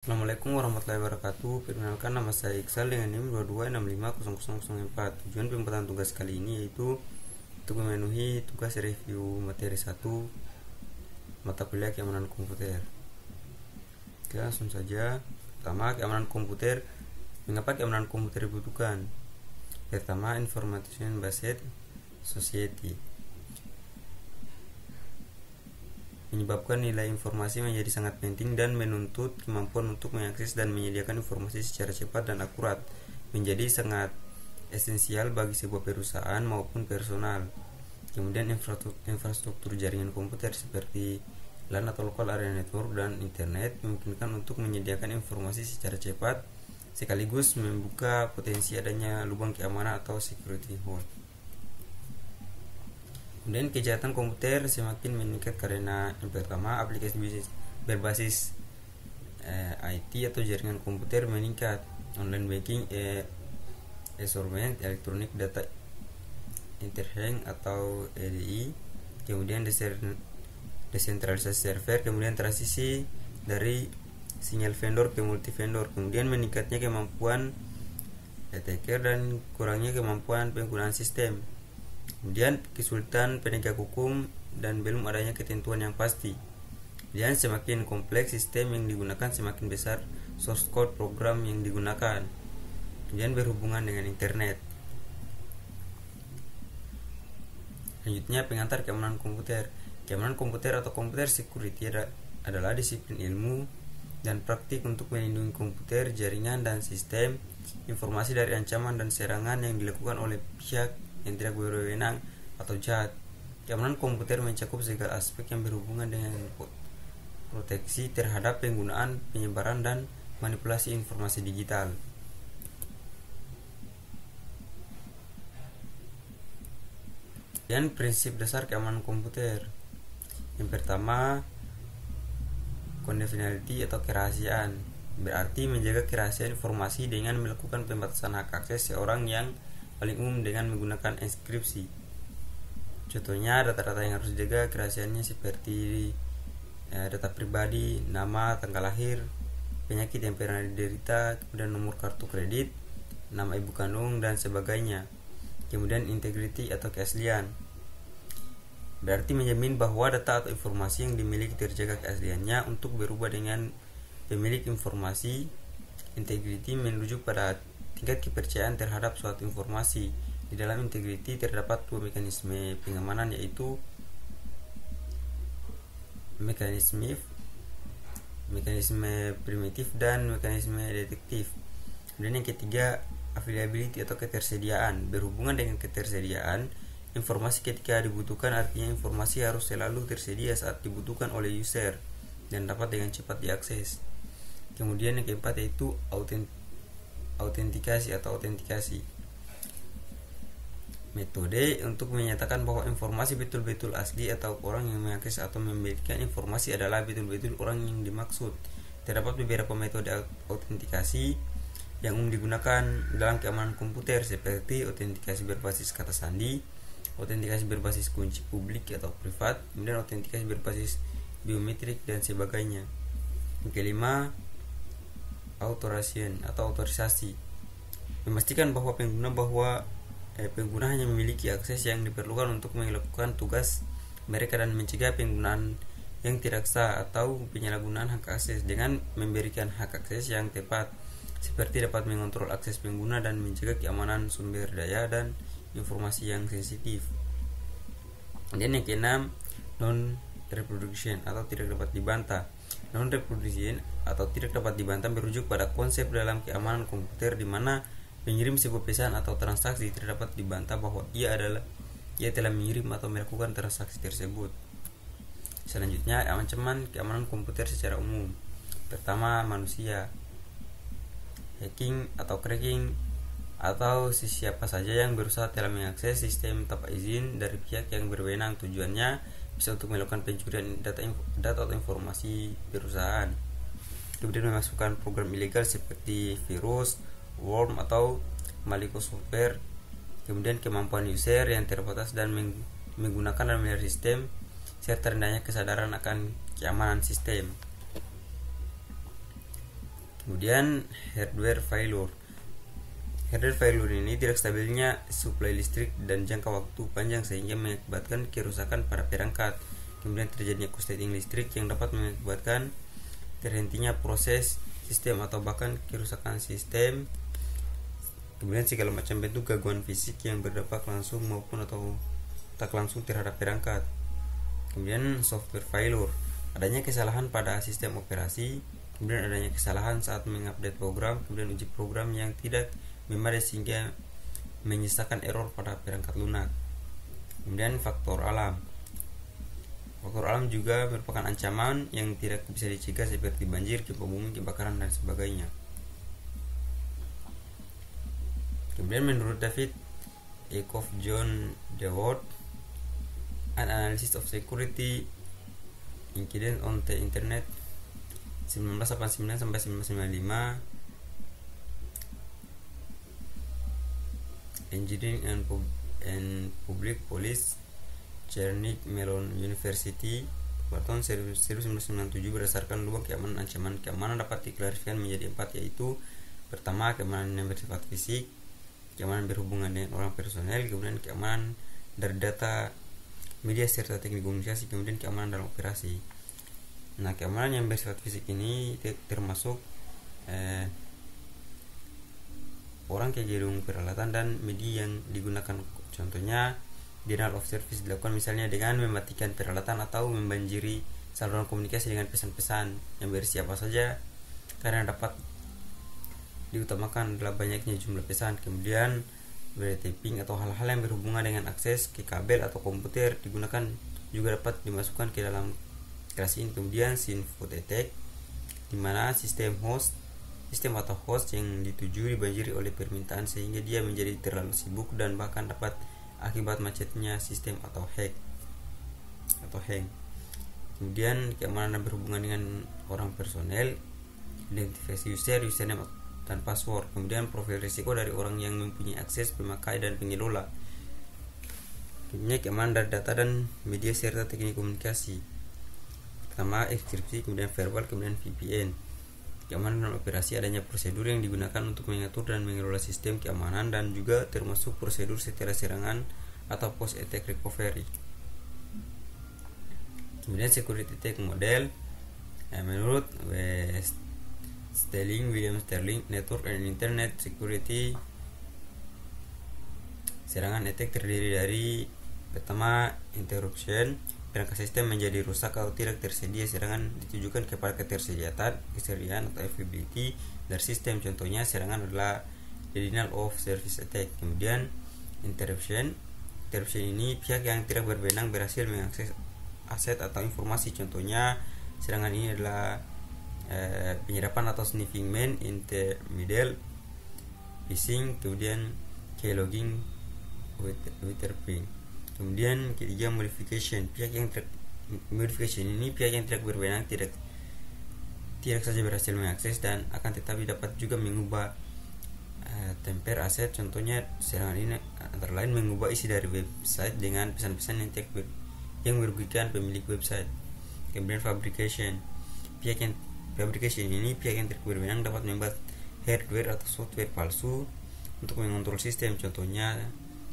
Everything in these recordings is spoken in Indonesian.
Assalamualaikum warahmatullahi wabarakatuh. Perkenalkan, nama saya Iksal dengan NIM 22650004. Tujuan pembuatan tugas kali ini yaitu untuk memenuhi tugas review materi 1 mata kuliah keamanan komputer. Oke, langsung saja. Pertama, keamanan komputer. Mengapa keamanan komputer dibutuhkan? Pertama, information based society. Menyebabkan nilai informasi menjadi sangat penting dan menuntut kemampuan untuk mengakses dan menyediakan informasi secara cepat dan akurat, menjadi sangat esensial bagi sebuah perusahaan maupun personal. Kemudian infrastruktur jaringan komputer seperti LAN atau local area network dan internet memungkinkan untuk menyediakan informasi secara cepat sekaligus membuka potensi adanya lubang keamanan atau security hole. Kemudian kejahatan komputer semakin meningkat karena yang pertama, aplikasi bisnis berbasis IT atau jaringan komputer meningkat, online banking, e-government, electronic data interchange atau EDI, kemudian desentralisasi server, kemudian transisi dari single vendor ke multi vendor, kemudian meningkatnya kemampuan attacker dan kurangnya kemampuan penggunaan sistem. Kemudian kesulitan penegak hukum dan belum adanya ketentuan yang pasti. Dan semakin kompleks sistem yang digunakan, semakin besar source code program yang digunakan. Kemudian berhubungan dengan internet. Selanjutnya, pengantar keamanan komputer. Keamanan komputer atau computer security adalah disiplin ilmu dan praktik untuk melindungi komputer, jaringan, dan sistem informasi dari ancaman dan serangan yang dilakukan oleh pihak yang tidak berwenang atau jahat. Keamanan komputer mencakup segala aspek yang berhubungan dengan proteksi terhadap penggunaan, penyebaran, dan manipulasi informasi digital. Dan prinsip dasar keamanan komputer. Yang pertama, confidentiality atau kerahasiaan, berarti menjaga kerahasiaan informasi dengan melakukan pembatasan hak akses seorang yang paling umum dengan menggunakan enkripsi. Contohnya, data-data yang harus dijaga kerahasiaannya seperti data pribadi, nama, tanggal lahir, penyakit yang pernah diderita, kemudian nomor kartu kredit, nama ibu kandung, dan sebagainya. Kemudian integrity atau keaslian, berarti menjamin bahwa data atau informasi yang dimiliki terjaga keasliannya untuk berubah dengan pemilik informasi. Integrity merujuk pada tingkat kepercayaan terhadap suatu informasi. Di dalam integrity terdapat dua mekanisme pengamanan, yaitu mekanisme primitif dan mekanisme detektif. Kemudian yang ketiga, availability atau ketersediaan, berhubungan dengan ketersediaan informasi ketika dibutuhkan, artinya informasi harus selalu tersedia saat dibutuhkan oleh user dan dapat dengan cepat diakses. Kemudian yang keempat yaitu autentikasi. Metode untuk menyatakan bahwa informasi betul-betul asli atau orang yang mengakses atau membagikan informasi adalah betul-betul orang yang dimaksud. Terdapat beberapa metode autentikasi yang umum digunakan dalam keamanan komputer, seperti autentikasi berbasis kata sandi, autentikasi berbasis kunci publik atau privat, kemudian autentikasi berbasis biometrik, dan sebagainya. Yang kelima, authorization atau otorisasi, memastikan bahwa pengguna hanya memiliki akses yang diperlukan untuk melakukan tugas mereka dan mencegah penggunaan yang tidak sah atau penyalahgunaan hak akses dengan memberikan hak akses yang tepat, seperti dapat mengontrol akses pengguna dan menjaga keamanan sumber daya dan informasi yang sensitif. Dan yang keenam, non-reproduction atau tidak dapat dibantah. Non-reproduction atau tidak dapat dibantah merujuk pada konsep dalam keamanan komputer di mana pengirim sebuah pesan atau transaksi tidak dapat dibantah bahwa ia telah mengirim atau melakukan transaksi tersebut. Selanjutnya, ancaman keamanan komputer secara umum. Pertama, manusia. Hacking atau cracking atau siapa saja yang berusaha telah mengakses sistem tanpa izin dari pihak yang berwenang. Tujuannya bisa untuk melakukan pencurian data atau informasi perusahaan. Kemudian memasukkan program ilegal seperti virus, worm, atau malicious software. Kemudian kemampuan user yang terbatas dan menggunakan dan melihat sistem, serta rendahnya kesadaran akan keamanan sistem. Kemudian hardware failure. Hardware failure ini tidak stabilnya suplai listrik dan jangka waktu panjang sehingga mengakibatkan kerusakan pada perangkat. Kemudian terjadinya korsleting listrik yang dapat mengakibatkan terhentinya proses sistem atau bahkan kerusakan sistem. Kemudian segala macam bentuk gangguan fisik yang berdampak langsung maupun atau tak langsung terhadap perangkat. Kemudian software failure, adanya kesalahan pada sistem operasi, kemudian adanya kesalahan saat mengupdate program, kemudian uji program yang tidak memadai sehingga menyisakan error pada perangkat lunak. Kemudian faktor alam. Faktor alam juga merupakan ancaman yang tidak bisa dicegah seperti banjir, gempa bumi, kebakaran dan sebagainya. Kemudian menurut David Eckhoff John Dewar, an analysis of security incident on the internet 1989 sampai 1995, Engineering and Public Policy, Carnegie Mellon University, pada tahun 1997 berdasarkan lubang keamanan. Ancaman keamanan dapat diklarifikasikan menjadi 4, yaitu pertama, keamanan yang bersifat fisik, keamanan berhubungan dengan orang personel, kemudian keamanan dari data media serta teknik komunikasi, kemudian keamanan dalam operasi. Nah, keamanan yang bersifat fisik ini termasuk orang ke gedung peralatan dan media yang digunakan. Contohnya, denial of service dilakukan misalnya dengan mematikan peralatan atau membanjiri saluran komunikasi dengan pesan-pesan yang berisi apa saja, karena dapat diutamakan adalah banyaknya jumlah pesan. Kemudian taping atau hal-hal yang berhubungan dengan akses ke kabel atau komputer digunakan juga dapat dimasukkan ke dalam kelas ini. Kemudian sinfood attack, di mana sistem atau host yang dituju dibanjiri oleh permintaan sehingga dia menjadi terlalu sibuk dan bahkan dapat akibat macetnya sistem atau hang. Kemudian keamanan yang berhubungan dengan orang personel, identifikasi username dan password. Kemudian profil risiko dari orang yang mempunyai akses, pemakai dan pengelola. Kemudian keamanan dari data dan media serta teknik komunikasi. Pertama, enkripsi, kemudian verbal, kemudian VPN. Keamanan dalam operasi, adanya prosedur yang digunakan untuk mengatur dan mengelola sistem keamanan dan juga termasuk prosedur setelah serangan atau post attack recovery. Kemudian security attack model, menurut William Sterling, Network and Internet Security, serangan attack terdiri dari pertama, interruption, perangkat sistem menjadi rusak atau tidak tersedia. Serangan ditujukan kepada kesediaan atau availability dari sistem. Contohnya serangan adalah denial of service attack. Kemudian interruption ini pihak yang tidak berwenang berhasil mengakses aset atau informasi. Contohnya serangan ini adalah penyerapan atau sniffing man in the middle, phishing, kemudian keylogging, withering. Kemudian ketiga, modification, pihak yang tidak berwenang tidak saja berhasil mengakses dan akan tetapi dapat juga mengubah temper aset. Contohnya serangan ini antara lain mengubah isi dari website dengan pesan-pesan yang merugikan pemilik website. Kemudian fabrication ini pihak yang tidak berwenang dapat membuat hardware atau software palsu untuk mengontrol sistem. Contohnya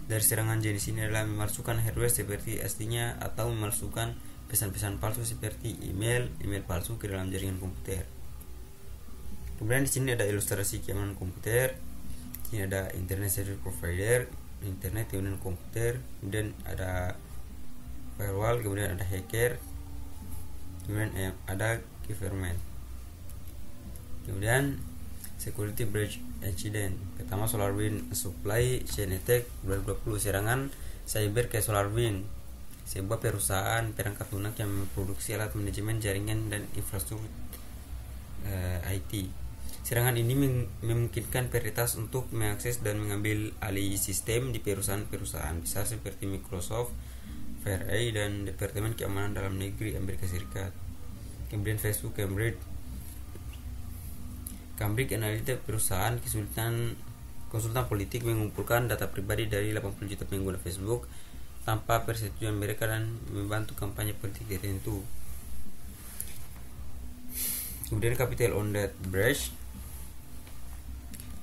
dari serangan jenis ini adalah memalsukan hardware seperti aslinya atau memalsukan pesan-pesan palsu seperti email palsu ke dalam jaringan komputer. Kemudian di sini ada ilustrasi keamanan komputer. Di sini ada internet service provider, internet, kemudian komputer, kemudian ada firewall, kemudian ada hacker, kemudian ada government. Kemudian security breach incident. Pertama, SolarWinds supply chain attack 2020, serangan cyber ke SolarWinds, sebuah perusahaan perangkat lunak yang memproduksi alat manajemen jaringan dan infrastruktur IT. Serangan ini memungkinkan peretas untuk mengakses dan mengambil alih sistem di perusahaan-perusahaan besar seperti Microsoft, FRA, dan Departemen Keamanan Dalam Negeri Amerika Serikat. Kemudian Facebook, Cambridge Analytica, perusahaan konsultan politik, mengumpulkan data pribadi dari 80 juta pengguna Facebook tanpa persetujuan mereka dan membantu kampanye politik tertentu. Kemudian Capital on that Breach,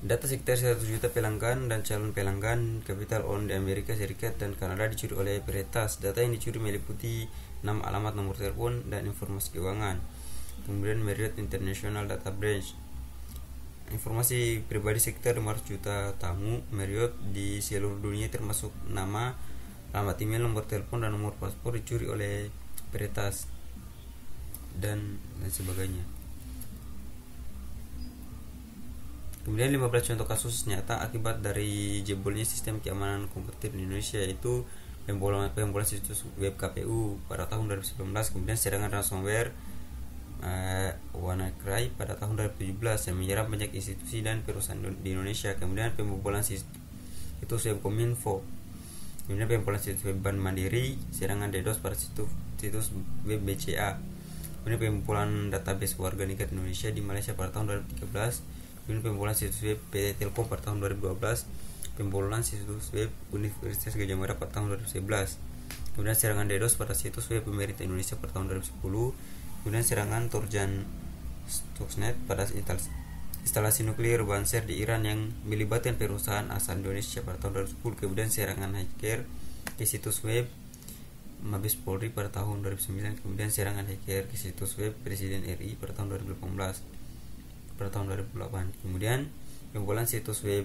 Data sekitar 100 juta pelanggan dan calon pelanggan Capital On di Amerika Serikat dan Kanada dicuri oleh peretas. Data yang dicuri meliputi nama, alamat, nomor telepon, dan informasi keuangan. Kemudian Marriott International Data Branch, informasi pribadi sekitar 500 juta tamu Marriott di seluruh dunia termasuk nama, alamat email, nomor telepon, dan nomor paspor dicuri oleh peretas dan sebagainya. Kemudian 15 contoh kasus nyata akibat dari jebolnya sistem keamanan komputer di Indonesia, yaitu pembobolan situs web KPU pada tahun 2019, kemudian serangan ransomware WannaCry pada tahun 2017 yang menyerang banyak institusi dan perusahaan di Indonesia, kemudian pembobolan situs web Kominfo, kemudian pembobolan situs web Bank Mandiri, serangan DDoS pada situs web BCA, kemudian pembobolan database warga negara Indonesia di Malaysia pada tahun 2013, kemudian pembobolan situs web PT Telkom pada tahun 2012, pembobolan situs web Universitas Gadjah Mada pada tahun 2011, kemudian serangan DDoS pada situs web pemerintah Indonesia pada tahun 2010, kemudian serangan Trojan Stuxnet pada instalasi nuklir Banser di Iran yang melibatkan perusahaan asal Indonesia pada tahun 2010, kemudian serangan hacker ke situs web Mabes Polri pada tahun 2009, kemudian serangan hacker ke situs web Presiden RI pada tahun 2018 pada tahun 2008, kemudian pembobolan situs web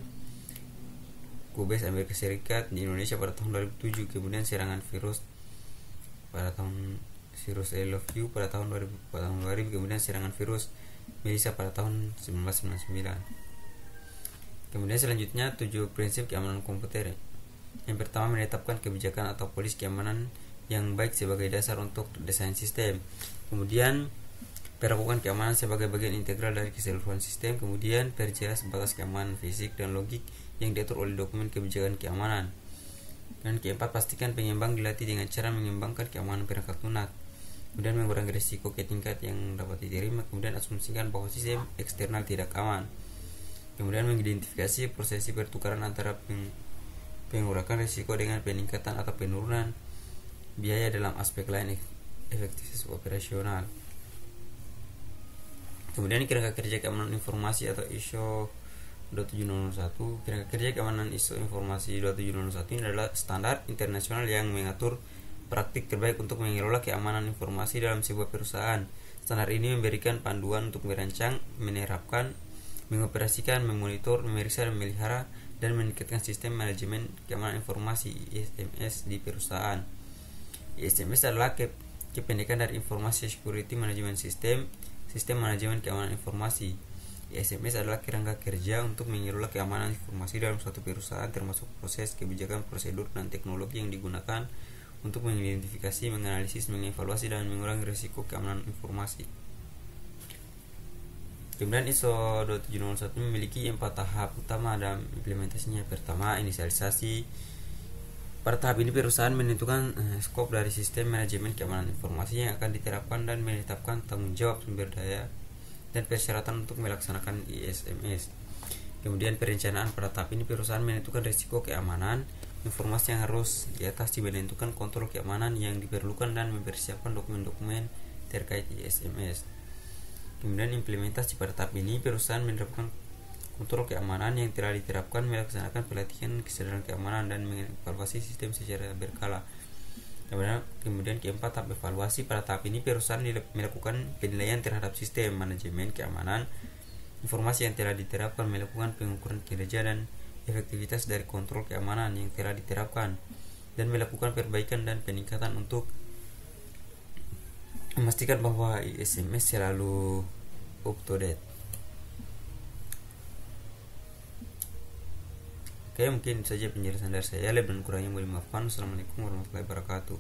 Kubes Amerika Serikat di Indonesia pada tahun 2007, kemudian serangan virus I Love You pada tahun 2000, kemudian serangan virus Melissa pada tahun 1999. Kemudian selanjutnya 7 prinsip keamanan komputer. Yang pertama, menetapkan kebijakan atau polisi keamanan yang baik sebagai dasar untuk desain sistem. Kemudian perlakukan keamanan sebagai bagian integral dari keseluruhan sistem. Kemudian perjelas batas keamanan fisik dan logik yang diatur oleh dokumen kebijakan keamanan. Dan keempat, pastikan pengembang dilatih dengan cara mengembangkan keamanan perangkat lunak. Kemudian mengurangi risiko ke tingkat yang dapat diterima. Kemudian asumsikan bahwa sistem eksternal tidak aman. Kemudian mengidentifikasi prosesi pertukaran antara pengurangan risiko dengan peningkatan atau penurunan biaya dalam aspek lain efektivitas operasional. Kemudian kerangka kerja keamanan informasi atau ISO 27001. Kerangka kerja keamanan ISO informasi 27001 ini adalah standar internasional yang mengatur praktik terbaik untuk mengelola keamanan informasi dalam sebuah perusahaan. Standar ini memberikan panduan untuk merancang, menerapkan, mengoperasikan, memonitor, memeriksa, memelihara, dan meningkatkan sistem manajemen keamanan informasi ISMS di perusahaan. ISMS adalah kependekan dari Informasi Security Management System, sistem manajemen keamanan informasi. ISMS adalah kerangka kerja untuk mengelola keamanan informasi dalam suatu perusahaan, termasuk proses, kebijakan, prosedur, dan teknologi yang digunakan untuk mengidentifikasi, menganalisis, mengevaluasi, dan mengurangi risiko keamanan informasi. Kemudian ISO 27001 memiliki 4 tahap utama dalam implementasinya. Pertama, inisialisasi. Pada tahap ini perusahaan menentukan skop dari sistem manajemen keamanan informasi yang akan diterapkan dan menetapkan tanggung jawab sumber daya dan persyaratan untuk melaksanakan ISMS. Kemudian perencanaan. Pada tahap ini perusahaan menentukan risiko keamanan informasi yang harus diatasi, menentukan kontrol keamanan yang diperlukan, dan mempersiapkan dokumen-dokumen terkait ISMS. Kemudian implementasi. Pada tahap ini perusahaan menerapkan kontrol keamanan yang telah diterapkan, melaksanakan pelatihan kesadaran keamanan, dan mengevaluasi sistem secara berkala. Kemudian keempat, tahap evaluasi. Pada tahap ini perusahaan melakukan penilaian terhadap sistem manajemen keamanan informasi yang telah diterapkan, melakukan pengukuran kinerja dan efektivitas dari kontrol keamanan yang telah diterapkan, dan melakukan perbaikan dan peningkatan untuk memastikan bahwa ISMS selalu up to date. Oke, mungkin saja penjelasan dari saya. Lebih dan kurangnya mohon dimaafkan. Assalamualaikum warahmatullahi wabarakatuh.